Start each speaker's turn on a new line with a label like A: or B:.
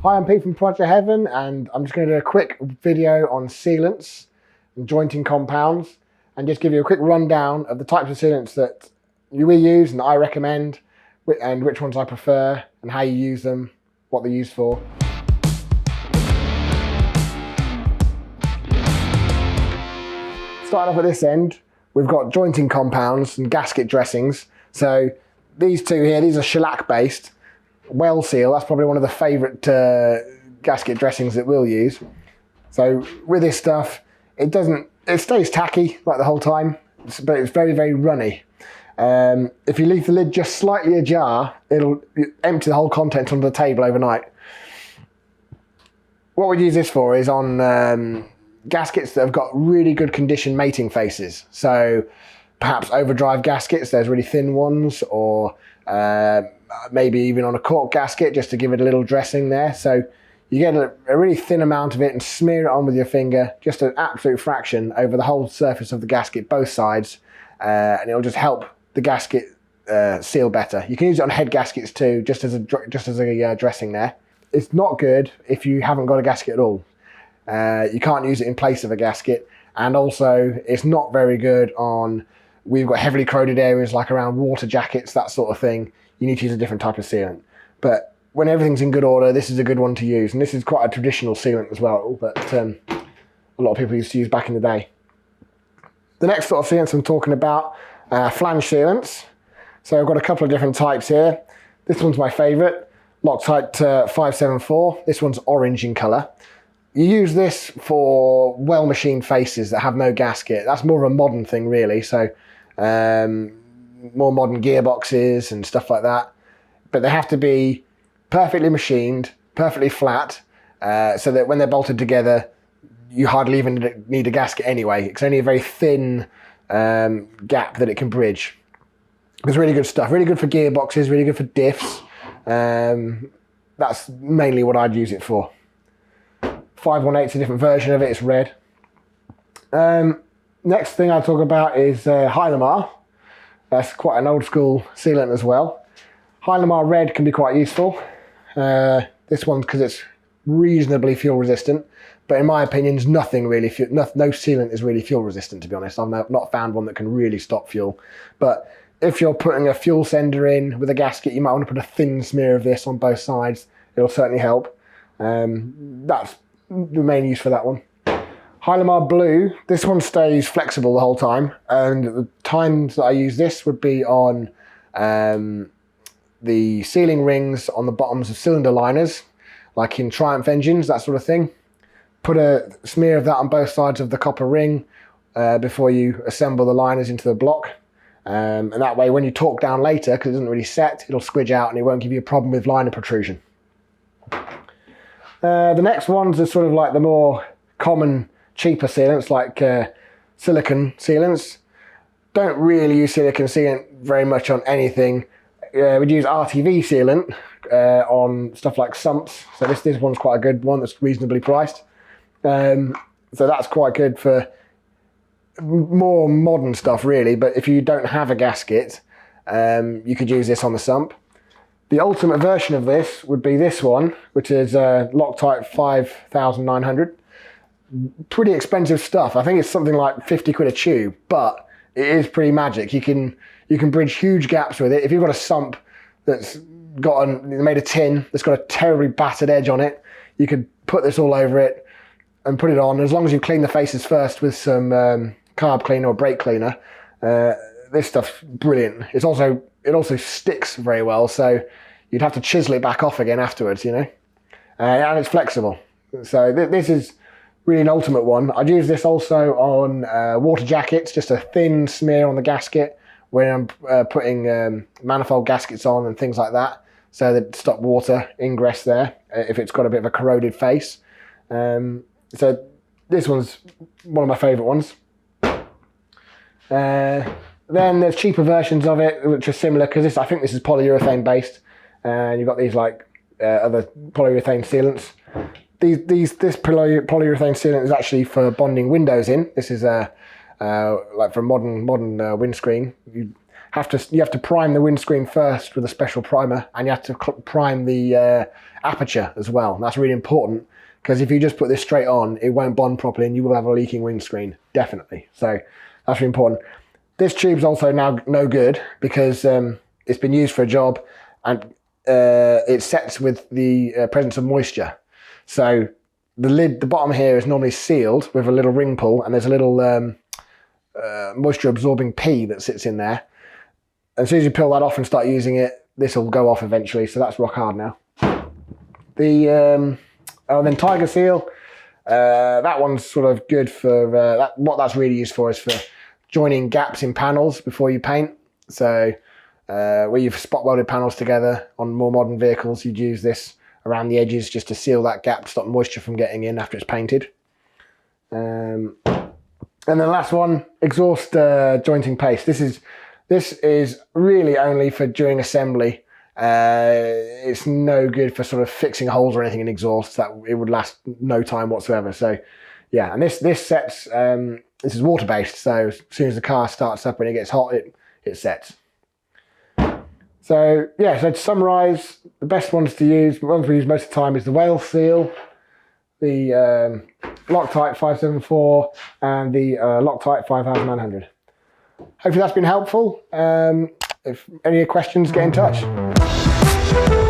A: Hi, I'm Pete from Project Heaven, and I'm just going to do a quick video on sealants and jointing compounds, and just give you a quick rundown of the types of sealants that we use and I recommend, and which ones I prefer, and how you use them, what they're used for. Starting off at this end, we've got jointing compounds and gasket dressings. So these two here, these are shellac based. Wellseal, that's probably one of the favourite gasket dressings that we'll use. So with this stuff, it stays tacky like the whole time, but it's very, very runny. If you leave the lid just slightly ajar, it'll empty the whole contents onto the table overnight. What we use this for is on gaskets that have got really good condition mating faces. So perhaps overdrive gaskets, there's really thin ones, or maybe even on a cork gasket, just to give it a little dressing there. So you get a really thin amount of it and smear it on with your finger, just an absolute fraction over the whole surface of the gasket, both sides, and it'll just help the gasket seal better. You can use it on head gaskets too, just as a dressing there. It's not good if you haven't got a gasket at all. You can't use it in place of a gasket, and also it's not very good on, we've got heavily corroded areas like around water jackets, that sort of thing. You need to use a different type of sealant. But when everything's in good order, this is a good one to use. And this is quite a traditional sealant as well, that a lot of people used to use back in the day. The next sort of sealants I'm talking about, flange sealants. So I've got a couple of different types here. This one's my favourite, Loctite 574. This one's orange in colour. You use this for well-machined faces that have no gasket. That's more of a modern thing, really. So more modern gearboxes and stuff like that. But they have to be perfectly machined, perfectly flat, so that when they're bolted together, you hardly even need a gasket anyway. It's only a very thin gap that it can bridge. It's really good stuff. Really good for gearboxes, really good for diffs. That's mainly what I'd use it for. 518 is a different version of it, it's red. Next thing I'll talk about is Hylomar. That's quite an old school sealant as well. Hylomar red can be quite useful. This one, because it's reasonably fuel resistant, but in my opinion, no sealant is really fuel resistant, to be honest. I've not found one that can really stop fuel. But if you're putting a fuel sender in with a gasket, you might want to put a thin smear of this on both sides. It'll certainly help. That's the main use for that one. Hylomar blue, this one stays flexible the whole time, and the times that I use this would be on the sealing rings on the bottoms of cylinder liners, like in Triumph engines, that sort of thing. Put a smear of that on both sides of the copper ring before you assemble the liners into the block, and that way when you torque down later, because it doesn't really set, it'll squidge out and it won't give you a problem with liner protrusion. The next ones are sort of like the more common, cheaper sealants, like silicone sealants. Don't really use silicone sealant very much on anything. We'd use RTV sealant on stuff like sumps. So this one's quite a good one that's reasonably priced. So that's quite good for more modern stuff, really. But if you don't have a gasket, you could use this on the sump. The ultimate version of this would be this one, which is Loctite 5900. Pretty expensive stuff. I think it's something like 50 quid a tube, but it is pretty magic. You can bridge huge gaps with it. If you've got a sump that's made of tin, that's got a terribly battered edge on it, you could put this all over it and put it on. As long as you clean the faces first with some carb cleaner or brake cleaner, this stuff's brilliant. It also sticks very well, so you'd have to chisel it back off again afterwards, you know. And it's flexible. So this is really an ultimate one. I'd use this also on water jackets, just a thin smear on the gasket when I'm putting manifold gaskets on and things like that, so that stop water ingress there if it's got a bit of a corroded face. So this one's one of my favourite ones. Then there's cheaper versions of it which are similar, because I think this is polyurethane based, and you've got these like other polyurethane sealants. This polyurethane sealant is actually for bonding windows in. This is like for a modern windscreen. You you have to prime the windscreen first with a special primer, and you have to prime the aperture as well. That's really important, because if you just put this straight on, it won't bond properly and you will have a leaking windscreen, definitely. So that's really important. This tube's also now no good because it's been used for a job, and it sets with the presence of moisture. So the lid, the bottom here, is normally sealed with a little ring pull, and there's a little moisture absorbing P that sits in there. And as soon as you peel that off and start using it, this will go off eventually. So that's rock hard now. Then Tiger Seal, that one's sort of good for what that's really used for is for joining gaps in panels before you paint. So where you've spot welded panels together on more modern vehicles, you'd use this around the edges just to seal that gap, stop moisture from getting in after it's painted. And then the last one, exhaust jointing paste. This is really only for during assembly. It's no good for sort of fixing holes or anything in exhaust. That it would last no time whatsoever. So yeah, and this sets. This is water based, so as soon as the car starts up and it gets hot, it sets. So yeah, so to summarise, the best ones to use, the ones we use most of the time, is the Wellseal, the Loctite 574, and the Loctite 5900. Hopefully that's been helpful. If any questions, get in touch.